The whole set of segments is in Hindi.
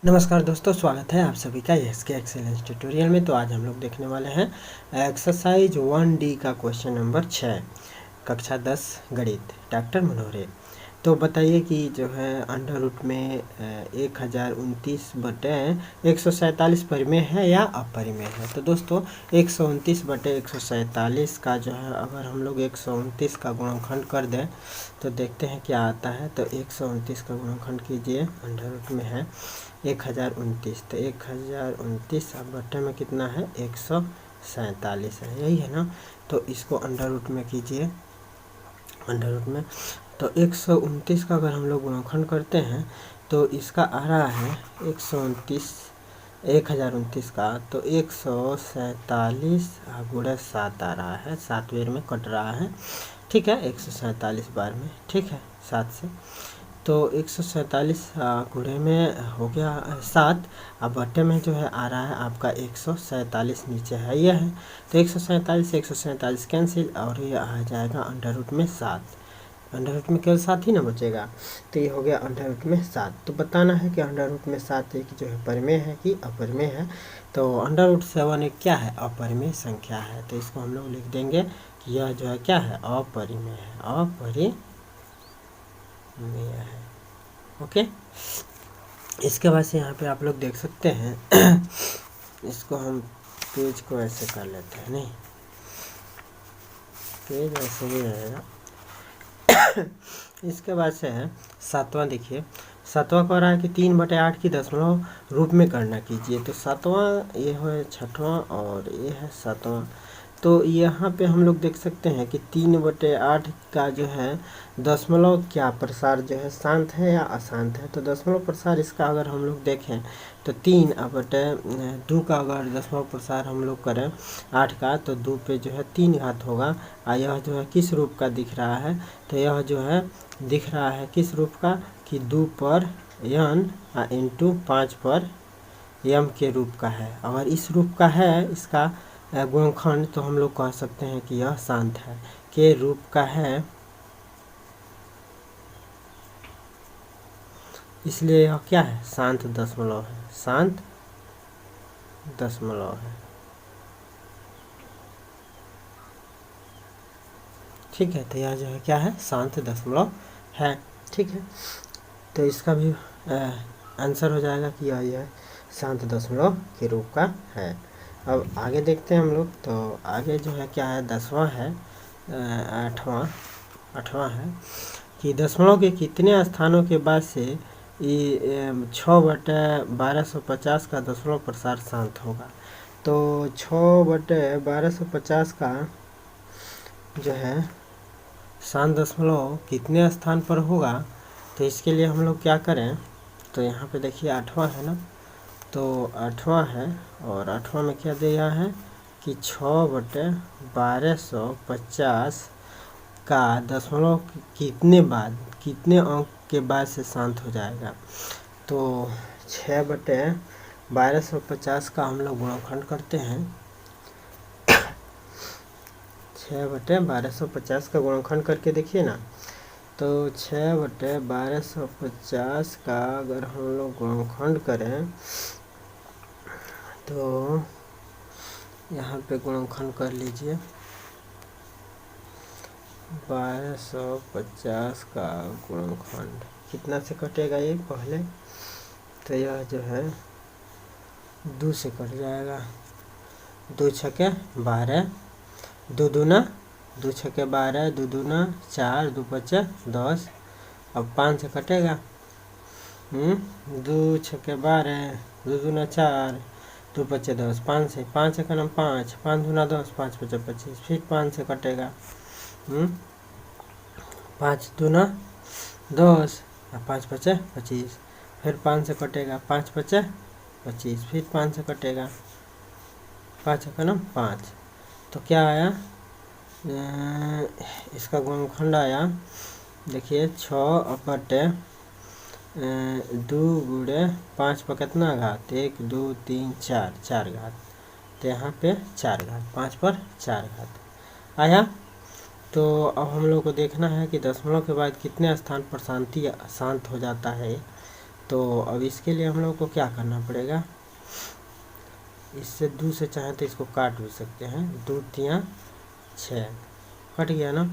नमस्कार दोस्तों, स्वागत है आप सभी का एसके एक्सेलेंस ट्यूटोरियल में। तो आज हम लोग देखने वाले हैं एक्सरसाइज 1D का क्वेश्चन नंबर 6, कक्षा 10 गणित, डॉक्टर मनोहरे। तो बताइए कि जो है अंडर रूट में 1029/147 परिमेय है या अपरिमेय है। तो दोस्तों 129/147 का जो है अगर हम लोग 129 का गुणनखंड कर दें तो देखते हैं क्या आता है। तो 129 का गुणनखंड कीजिए, अंडर रूट में है 1029, तो 1029 अब बटे में कितना है 147 है, यही है ना। तो इसको अंडर रूट में कीजिए, अंडर रूट में। तो 129 का अगर हम लोग गुणनखंड करते हैं तो इसका आ रहा है 1029 का, तो 147 गुणा 7 आ रहा है, 7 बार में कट रहा है, ठीक है, 147 बार में, ठीक है, 7 से। तो 147 गुणे में हो गया 7, अब बट्टे में जो है आ रहा है आपका 147, नीचे है यह है। तो 147 कैंसिल और ये आ जाएगा अंडर रूट में 7, अंडर रूट में केवल 7 ही ना बचेगा, तो ये हो गया अंडर रूट में 7। तो बताना है कि अंडर रूट में 7 एक जो है परिमेय है कि अपरिमेय है। तो अंडर रूट 7 एक क्या है, अपरिमेय संख्या है। तो इसको हम लोग लिख देंगे कि यह जो है क्या है, अपरिमेय है, अपरिमेय है, ओके। इसके बाद से यहाँ पे आप लोग देख सकते हैं इसको हम पेज को ऐसे कर लेते हैं, नहीं पेज ऐसे ही रहेगा। इसके बाद से है 7वां, देखिए 7वां कह रहा है कि 3/8 की दशमलव रूप में गणना कीजिए। तो 7वां ये है 6वां और ये है 7वां। तो यहाँ पे हम लोग देख सकते हैं कि 3/8 का जो है दशमलव क्या प्रसार जो है शांत है या अशांत है। तो दशमलव प्रसार इसका अगर हम लोग देखें तो 3/2 का अगर दशमलव प्रसार हम लोग करें 8 का, तो 2 पे जो है 3 घात होगा। और यह जो है किस रूप का दिख रहा है, तो यह जो है दिख रहा है किस रूप का कि 2 पर n इंटू 5 पर m के रूप का है। अगर इस रूप का है इसका गुणनखंड, तो हम लोग कह सकते हैं कि यह शांत है, के रूप का है, इसलिए यह क्या है, शांत दशमलव है, शांत दशमलव है, ठीक है। तो यह जो है क्या है, शांत दशमलव है, ठीक है। तो इसका भी आंसर हो जाएगा कि यह शांत दशमलव के रूप का है। अब आगे देखते हैं हम लोग। तो आगे जो है क्या है, 10वां है, 8वां है कि दशमलव के कितने स्थानों के बाद से 6/1250 का दशमलव प्रसार शांत होगा। तो 6/1250 का जो है शांत दशमलव कितने स्थान पर होगा। तो इसके लिए हम लोग क्या करें, तो यहाँ पे देखिए 8वां है ना, तो 8वां है और 8वां में क्या दिया है कि 6/1250 का दशमलव कितने अंक के बाद से शांत हो जाएगा। तो 6/1250 का हम लोग गुणनखंड करते हैं, 6/1250 का गुणनखंड करके देखिए ना। तो 6/1250 का अगर हम लोग गुणनखंड करें तो यहाँ पे गुणनखंड कर लीजिए, 1250 का गुणनखंड कितना से कटेगा ये पहले, तो यह जो है 2 से कट जाएगा, 2 छके 12, 2 दूना 2 छके 12, 2 दूना 4, 2 पचे 10, अब 5 से कटेगा, 2 छके 12, 2 दूना 4, 2 पचे 10, 5 से 5 का नाम 5, 5 दूना 10, 5 पचे 25, फिर 5 से कटेगा, 5 दूना 10 और 5 पचे 25, फिर 5 से कटेगा, 5 पचे 25, फिर 5 से कटेगा, 5 का नाम 5। तो क्या आया, इसका गुणनखंड आया, देखिए 6/2 गुणे 5 पर कितना घात, 1 2 3 4, 4 घात, तो यहाँ पे 4 घात, 5 पर 4 घात आया। तो अब हम लोग को देखना है कि दशमलव के बाद कितने स्थान पर शांत हो जाता है। तो अब इसके लिए हम लोग को क्या करना पड़ेगा, इससे 2 से चाहें तो इसको काट भी सकते हैं, 2 तिया 6 कट गया ना।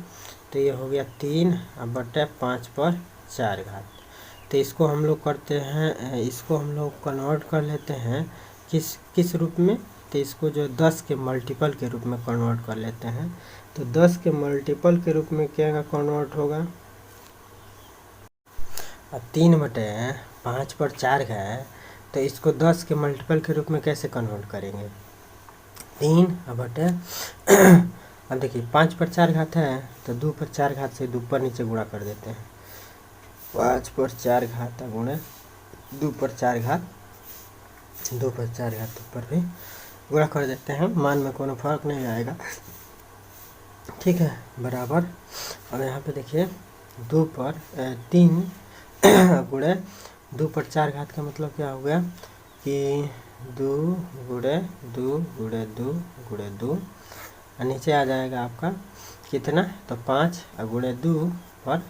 तो ये हो गया 3 बटे 5 पर 4 घात। तो इसको हम लोग करते हैं, इसको हम लोग कन्वर्ट कर लेते हैं किस किस रूप में, तो इसको जो 10 के मल्टीपल के रूप में कन्वर्ट कर लेते हैं। तो 10 के मल्टीपल के रूप में क्या कन्वर्ट होगा, अब 3 बटे 5 पर 4 है, तो इसको 10 के मल्टीपल के रूप में कैसे कन्वर्ट करेंगे, 3 बटे अब देखिए 5 पर 4 घात है, तो 2 पर 4 घात से ऊपर नीचे गुणा कर देते हैं, 5 पर 4 घात गुणे 2 पर 4 घात, 2 पर 4 घात ऊपर भी गुणा कर देते हैं, मान में कोनो फर्क नहीं आएगा, ठीक है, बराबर। अब यहाँ पे देखिए 2 पर 3 गुणे 2 पर 4 घात का मतलब क्या हो गया कि 2 गुणे 2 गुणे 2 गुणे 2, और नीचे आ जाएगा आपका कितना, तो 5 गुणे 2 पर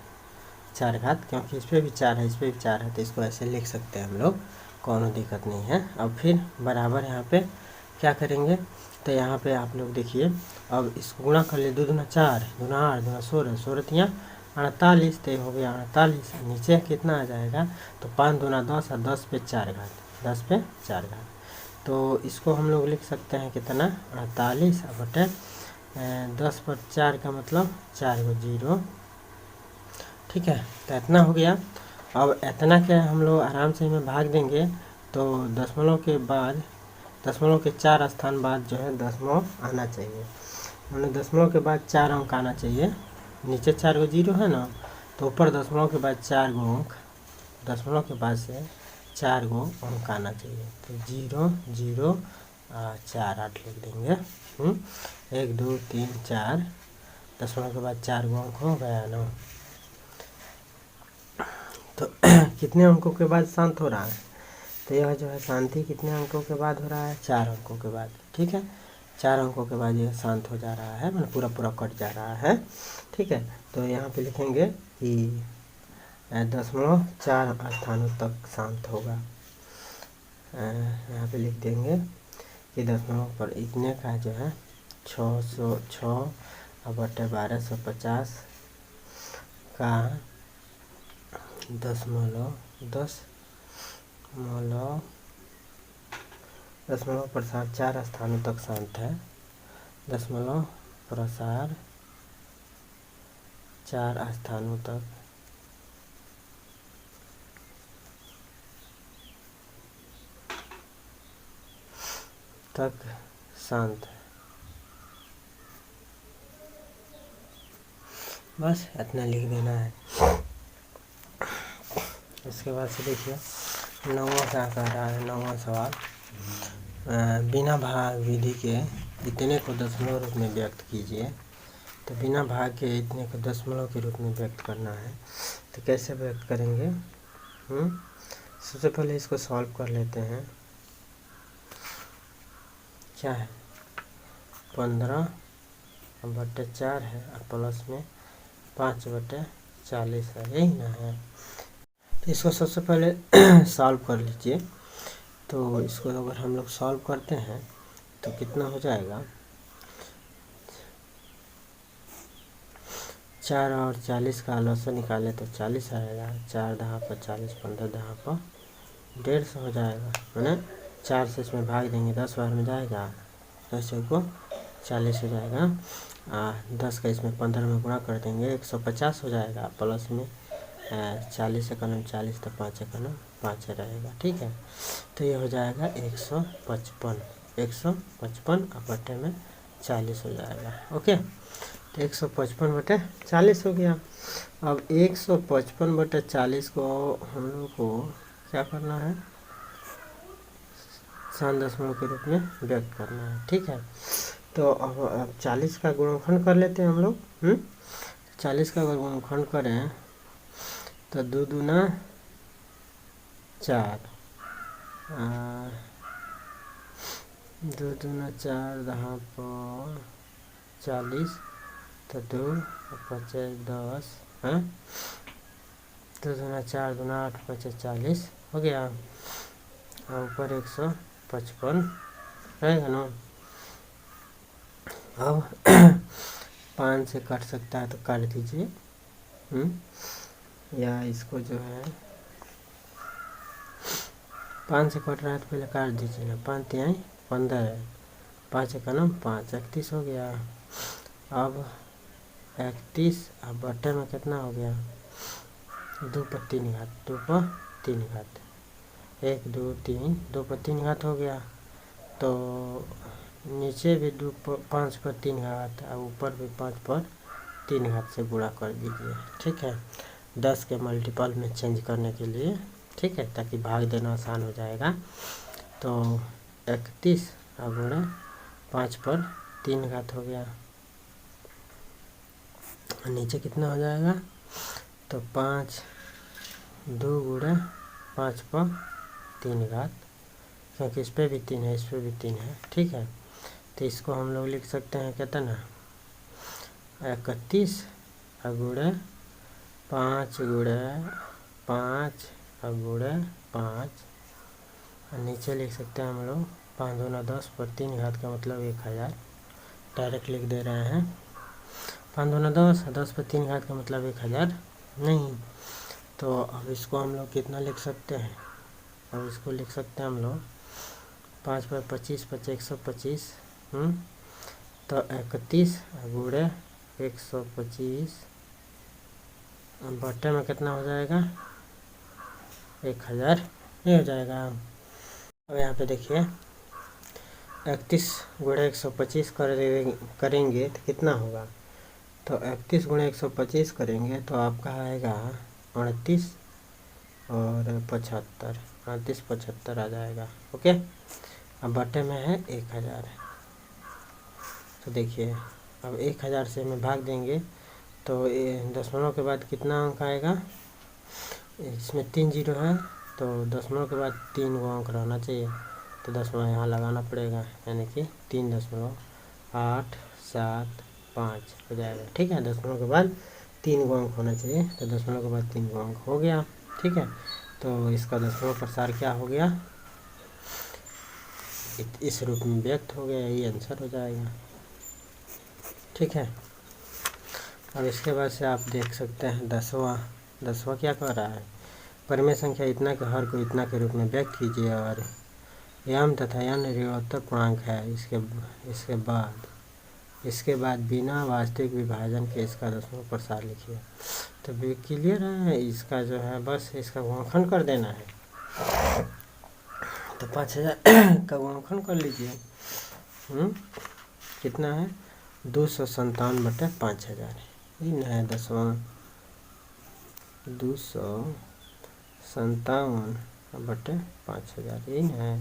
4 घात, क्योंकि इस पर भी 4 है इस पर भी 4 है, तो इसको ऐसे लिख सकते हैं हम लोग, कोनो दिक्कत नहीं है। अब फिर बराबर यहाँ पे क्या करेंगे, तो यहाँ पे आप लोग देखिए, अब इसको गुणा कर लिए, 2 दूना 4 दूना 8 दूना 16 16 तिया 48, तो हो गया 48, नीचे कितना आ जाएगा, तो 5 दूना 10 और 10 पे 4 घात, 10 पे 4 घात, तो इसको हम लोग लिख सकते हैं कितना, 48 बटे 10 पर 4 का मतलब 4 गो 0, ठीक है, तो इतना हो गया। अब इतना क्या हम लोग आराम से में भाग देंगे, तो दशमलव के बाद, दशमलव के 4 स्थान बाद जो है दशमलव आना चाहिए, मतलब दशमलव के बाद 4 अंक आना चाहिए, नीचे 4 गो 0 है ना, तो ऊपर दशमलव के बाद 4 गो अंक, दशमलव के बाद से 4 गो अंक आना चाहिए, तो 0 0 4 8 लिख देंगे, 1 2 3 4, दशमलव के बाद 4 गो अंक हो गया ना। तो कितने अंकों के बाद शांत हो रहा है, तो यह जो है शांति कितने अंकों के बाद हो रहा है, 4 अंकों के बाद, ठीक है, 4 अंकों के बाद ये शांत हो जा रहा है, मतलब पूरा पूरा कट जा रहा है, ठीक है। तो यहाँ पे लिखेंगे कि 0.4 स्थानों तक शांत होगा, यहाँ पे लिख देंगे कि दशमलव पर इतने का जो है 606 बटे 1250 का दशमलव प्रसार 4 स्थानों तक शांत है, दशमलव प्रसार 4 स्थानों तक शांत है, बस इतना लिख देना है। इसके बाद से देखिए 9वां क्या कह रहा है, 9वां सवाल, बिना भाग विधि के इतने को दशमलव रूप में व्यक्त कीजिए। तो बिना भाग के इतने को दशमलव के रूप में व्यक्त करना है, तो कैसे व्यक्त करेंगे, सबसे पहले इसको सॉल्व कर लेते हैं, क्या है 15 बटे 4 है और प्लस में 5 बटे 40 है, यही ना है। तो इसको सबसे पहले सॉल्व कर लीजिए, तो इसको अगर हम लोग सॉल्व करते हैं तो कितना हो जाएगा, 4 और 40 का लॉस निकाले तो 40 आएगा, 4 दहा पर 40, 15 दहा पर 150 हो जाएगा, है ना। 4 से इसमें भाग देंगे 10 बार में जाएगा, 10 को 40 हो जाएगा, 10 का इसमें 15 में गुणा कर देंगे 150 हो जाएगा, प्लस में 40 एकम 40 तो 5 एकम 5 रहेगा, ठीक है। तो ये हो जाएगा 155 बटे में 40 हो जाएगा, ओके। तो 155 बटे 40 हो गया। अब 155 बटे 40 को हम लोग को क्या करना है, शांत दशमलव के रूप में व्यक्त करना है, ठीक है। तो अब 40 का गुणनखंड कर लेते हैं हम लोग, 40 का अगर गुणनखंड करें तो 2 दूना 4, 2 दूना 4 दहा पर 40, तो 2 5 10 है, 2 दूना 4 दूना 8 5 40, हो गया, और ऊपर 155 रहेगा ना। अब 5 से कट सकता है तो काट दीजिए, या इसको जो है 5 से कट रहा है तो पहले काट दीजिए ना। 5 तिहाई 15 है, 5 एकम 5, 31 हो गया। अब 31 अब बटे में कितना हो गया, 2 पर 3 घात, 2 पर 3 घात, 1 2 3, 2 पर 3 घात हो गया। तो नीचे भी 5 पर 3 घात और ऊपर भी 5 पर 3 घात से गुणा कर दीजिए। ठीक है, 10 के मल्टीपल में चेंज करने के लिए, ठीक है, ताकि भाग देना आसान हो जाएगा। तो 31 और गुणा 5 पर 3 घात हो गया, नीचे कितना हो जाएगा, तो 5 2 गुणा 5 पर 3 घात, क्योंकि इस पर भी 3 है, इस पर भी 3 है। ठीक है, तो इसको हम लोग लिख सकते हैं कितना, 31 गुणा 5 गुणा 5 गुणा 5, और नीचे लिख सकते हैं हम लोग 5 दूना 10 पर 3 घात का मतलब 1000, डायरेक्ट लिख दे रहे हैं। 5 दूना 10, 10 पर 3 घात का मतलब 1000 नहीं। तो अब इसको हम लोग कितना लिख सकते हैं, अब इसको लिख सकते हैं हम लोग 5 पर 25, 25 125, तो 31 गुणे 125 बटे में कितना हो जाएगा, 1000 नहीं हो जाएगा। अब यहाँ पे देखिए 31 गुणे 125 करेंगे तो कितना होगा, तो 31 गुणे 125 करेंगे तो आपका आएगा 38 और 75, 38 75 आ जाएगा। ओके, अब बटे में है 1000, तो देखिए अब 1000 से हमें भाग देंगे तो दशमलव के बाद कितना अंक आएगा, इसमें 3 जीरो है तो दशमलव के बाद 3 गो अंक रहना चाहिए, तो दशमलव यहाँ लगाना पड़ेगा, यानी कि 3.875 हो जाएगा। ठीक है, दशमलव के बाद 3 गो अंक होना चाहिए, तो दशमलव के बाद 3 गो अंक हो गया। ठीक है, तो इसका दशमलव प्रसार क्या हो गया, इस रूप में व्यक्त हो गया, यही आंसर हो जाएगा। ठीक है, अब इसके बाद से आप देख सकते हैं 10वां क्या कह रहा है, परिमेय संख्या इतना के हर को इतना के रूप में व्यक्त कीजिए और यम तथा यन ऋणोत्तर पूर्णांक है। इसके बाद बिना वास्तविक विभाजन के इसका दशमलव प्रसार लिखिए। तो क्लियर है, इसका जो है बस इसका गुणनखंड कर देना है, तो 5000 का गुणनखंड कर लीजिए। कितना है, 257 बटे 5000, इन है 10वां, 257 बटे 5000 इन है।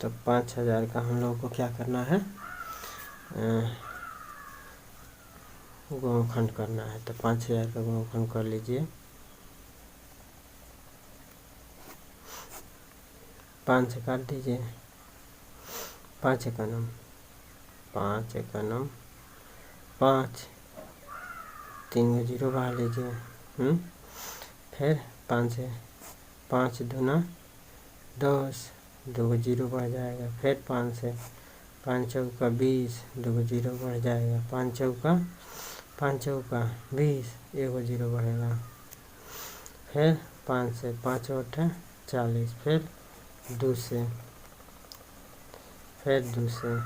तो 5000 का हम लोग को क्या करना है, गुणनखंड करना है, तो 5000 का गुणनखंड कर लीजिए। 5 से काट दीजिए, 5 एकम 5 एकम 5, 3 को जीरो बाहर लीजिए, फिर 5 से 5 दूना 10, 2 को जीरो बढ़ जाएगा, फिर 5 से 5 चौका 20, 2 को जीरो बढ़ जाएगा, 5 चौका 20, 1 को जीरो बढ़ेगा, फिर 5 से 5 8 40, फिर 2 से, फिर 2 से,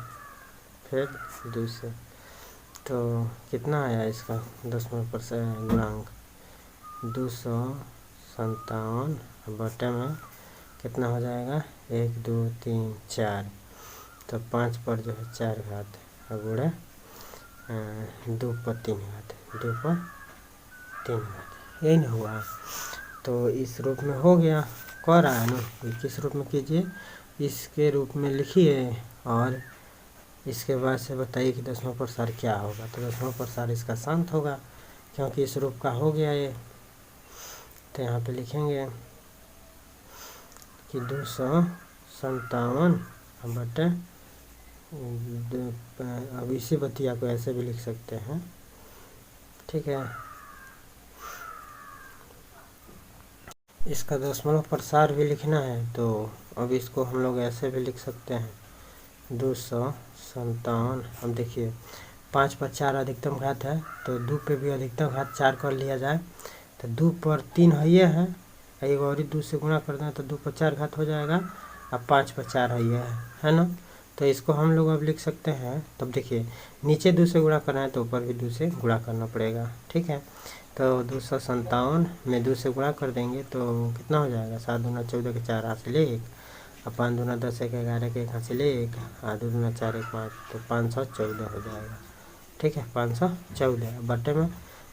फिर 2 से, तो कितना आया इसका दशमलव प्रसार गुणांक, 257 बटे में कितना हो जाएगा, 1 2 3 4, तो 5 पर जो है 4 घात गुणे 2 पर 3 घात, 2 पर 3 घात, यही ना हुआ। तो इस रूप में हो गया, कह रहा है ना, किस रूप में कीजिए, इसके रूप में लिखिए और इसके बाद से बताइए कि दशमलव प्रसार क्या होगा। तो दशमलव प्रसार इसका शांत होगा, क्योंकि इस रूप का हो गया ये। तो यहाँ पे लिखेंगे कि 257 बटे, अब इसी बतिया को ऐसे भी लिख सकते हैं। ठीक है, इसका दशमलव प्रसार भी लिखना है, तो अब इसको हम लोग ऐसे भी लिख सकते हैं 257। अब देखिए 5 पर 4 अधिकतम घात है, तो 2 पे भी अधिकतम घात 4 कर लिया जाए, तो 2 पर 3 है, एक और 2 से गुणा कर दें तो 2 पर 4 घात हो जाएगा। अब 5 पर 4 है ना, तो इसको हम लोग अब लिख सकते हैं। तब देखिए नीचे 2 से गुणा करना है तो ऊपर भी 2 से गुणा करना पड़ेगा, ठीक है। तो 257 में 2 से गुणा कर देंगे तो कितना हो जाएगा, 7 दूना 14 के 4 हासिल 1, अब 5 दूना 10 एक 11 के 1 हासिल 1, 8 दूना 4 1 5, तो 514 हो जाएगा, ठीक है। 514 बटे में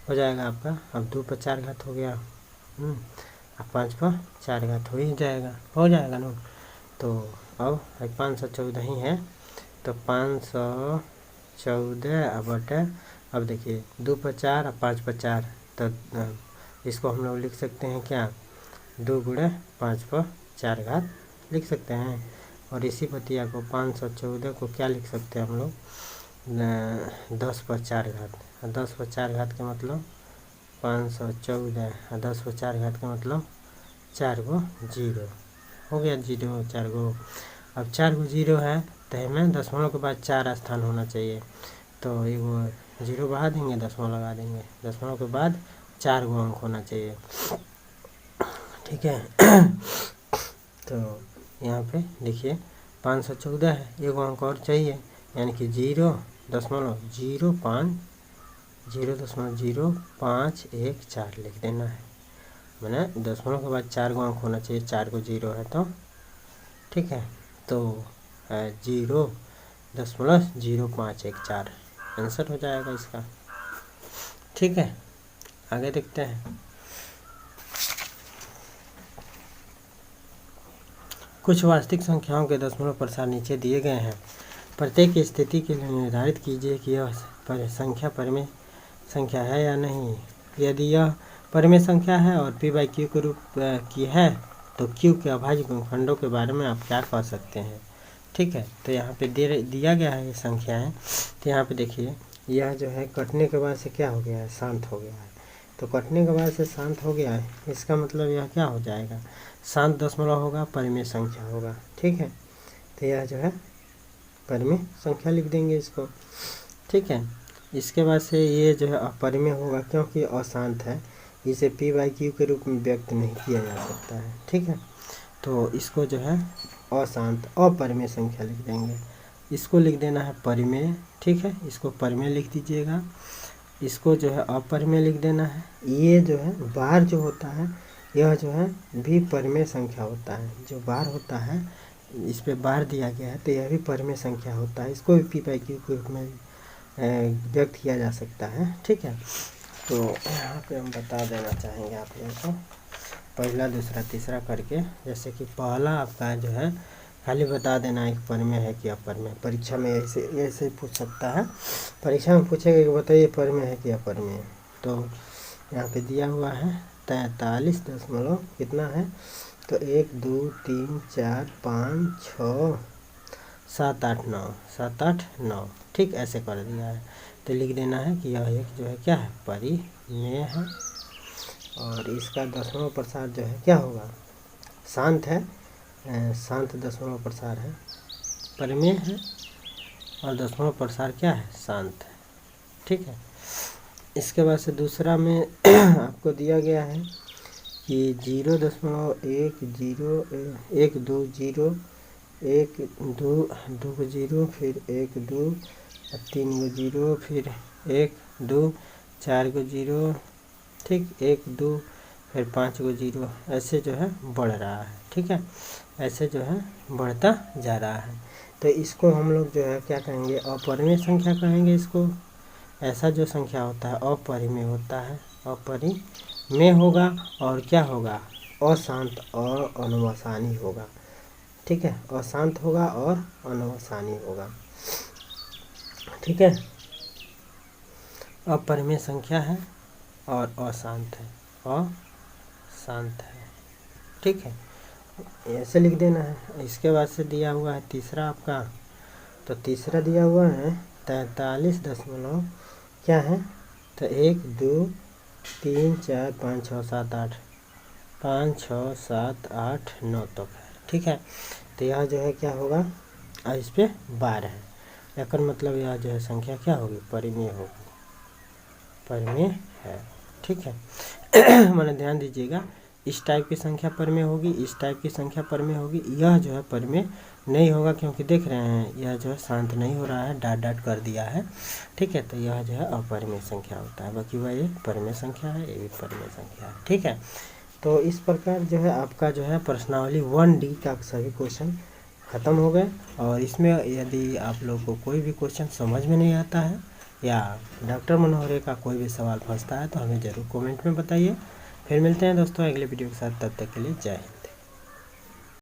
हो जाएगा आपका। अब 2 पर 4 घात हो गया, अब 5 पर 4 घात हो जाएगा ना। तो अब 514 ही है, तो 514 बटे, अब देखिए 2 पर 4 और 5 पर 4, तो इसको हम लोग लिख सकते हैं क्या, 2 गुणे 5 पर 4 घात लिख सकते हैं। और इसी पतिया को 514 को क्या लिख सकते हैं हम लोग, 10 पर 4 घात। 10 पर 4 घात का मतलब 514, 10 पर 4 घात का मतलब 4 गो 0 हो गया, 0 4 गो। अब 4 गो 0 है तो हमें दशमलव के बाद 4 स्थान होना चाहिए, तो एगो 0 बढ़ा देंगे, दशमलव लगा देंगे, दशमलव के बाद 4 गो अंक होना चाहिए, ठीक है। तो यहाँ पे देखिए 514 है, एगो अंक और चाहिए, यानी कि 0.0514 लिख देना है, मैंने दशमलव के बाद 4 गो अंक होना चाहिए, 4 गो 0 है तो, ठीक है। तो 0.0514 आंसर हो जाएगा इसका, ठीक है। आगे देखते हैं। कुछ वास्तविक संख्याओं के दशमलव प्रसार नीचे दिए गए हैं। प्रत्येक स्थिति के लिए निर्धारित कीजिए कि यह संख्या परिमेय संख्या है या नहीं। यदि यह परिमेय संख्या है और p/q के रूप की है तो q के अभाज्य गुणनखंडों के बारे में आप क्या कह सकते हैं, ठीक है। तो यहाँ पे दिया गया है ये संख्याएं, तो यहाँ पे देखिए यह जो है कटने के बाद से क्या हो गया है, शांत हो गया है। तो कटने के बाद से शांत हो गया है, इसका मतलब यह क्या हो जाएगा, शांत दशमलव होगा, परिमेय संख्या होगा, ठीक है। तो यह जो है परिमेय संख्या लिख देंगे इसको, ठीक है। इसके बाद से ये जो है अपरिमेय होगा, क्योंकि अशांत है, इसे p/q के रूप में व्यक्त नहीं किया जा सकता है, ठीक है। तो इसको जो है अशांत अपरिमेय संख्या लिख देंगे, इसको लिख देना है परिमेय, ठीक है। इसको परिमेय लिख दीजिएगा, इसको जो है अपरिमेय लिख देना है। ये जो है बार जो होता है यह जो है भी परिमेय संख्या होता है, जो बार होता है इस पे बार दिया गया है तो यह भी परिमेय संख्या होता है, इसको भी p/q के रूप में व्यक्त किया जा सकता है, ठीक है। तो यहाँ पे हम बता देना चाहेंगे आप लोगों को पहला दूसरा तीसरा करके, जैसे कि पहला आपका जो है खाली बता देना एक परिमेय है कि अपरिमेय। परीक्षा में ऐसे पूछ सकता है, परीक्षा में पूछेगा कि बताइए परिमेय है कि अपरिमेय। तो यहाँ पे दिया हुआ है 43 दशमलव कितना है, तो 1 2 3 4 5 6 7 8 9 7 8 9, ठीक ऐसे कर दिया है। तो लिख देना है कि यह एक जो है क्या है, परिमेय है, और इसका दशमलव प्रसार जो है क्या होगा, शांत है, शांत दशमलव प्रसार है, परिमेय है, और दशमलव प्रसार क्या है, शांत है, ठीक है। इसके बाद से दूसरा में आपको दिया गया है कि 0.10 1 2 0 1 2 2 को 0 फिर 1 2 3 को 0 फिर 1 2 4 को 0, ठीक 1 2 फिर 5 को 0, ऐसे जो है बढ़ रहा है, ठीक है, ऐसे जो है बढ़ता जा रहा है। तो इसको हम लोग जो है क्या कहेंगे, अपरिमेय संख्या कहेंगे इसको। ऐसा जो संख्या होता है अपरिमेय होता है, अपरिमेय होगा, और क्या होगा, अशांत और अनवसानी होगा, ठीक है, अशांत होगा और अनवसानी होगा, ठीक है। अपरिमेय संख्या है और अशांत है, अशांत है, ठीक है, ऐसे लिख देना है। इसके बाद से दिया हुआ है तीसरा आपका, तो तीसरा दिया हुआ है 43 दशमलव क्या है, तो 1 2 3 4 5 6 7 8 5, 6, 7, 8, 9 तक है। ठीक है, तो यह जो है क्या होगा, इस पे 12 है, लेकिन मतलब यह जो है संख्या क्या होगी, परिमेय होगी, परिमेय है। ठीक है मैंने ध्यान दीजिएगा, इस टाइप की संख्या परिमेय होगी, इस टाइप की संख्या परिमेय होगी, यह जो है परिमेय नहीं होगा, क्योंकि देख रहे हैं यह जो है शांत नहीं हो रहा है, डाट डाट कर दिया है। ठीक है, तो यह जो है अपरिमेय संख्या होता है, बाकी वह ये परिमेय संख्या है, ये भी परिमेय संख्या है। ठीक है, तो इस प्रकार जो है आपका जो है प्रश्नावली 1D का सभी क्वेश्चन ख़त्म हो गए। और इसमें यदि आप लोग को कोई भी क्वेश्चन समझ में नहीं आता है या डॉक्टर मनोहरे का कोई भी सवाल फंसता है तो हमें ज़रूर कमेंट में बताइए। फिर मिलते हैं दोस्तों अगले वीडियो के साथ, तब तक के लिए जय हिंद।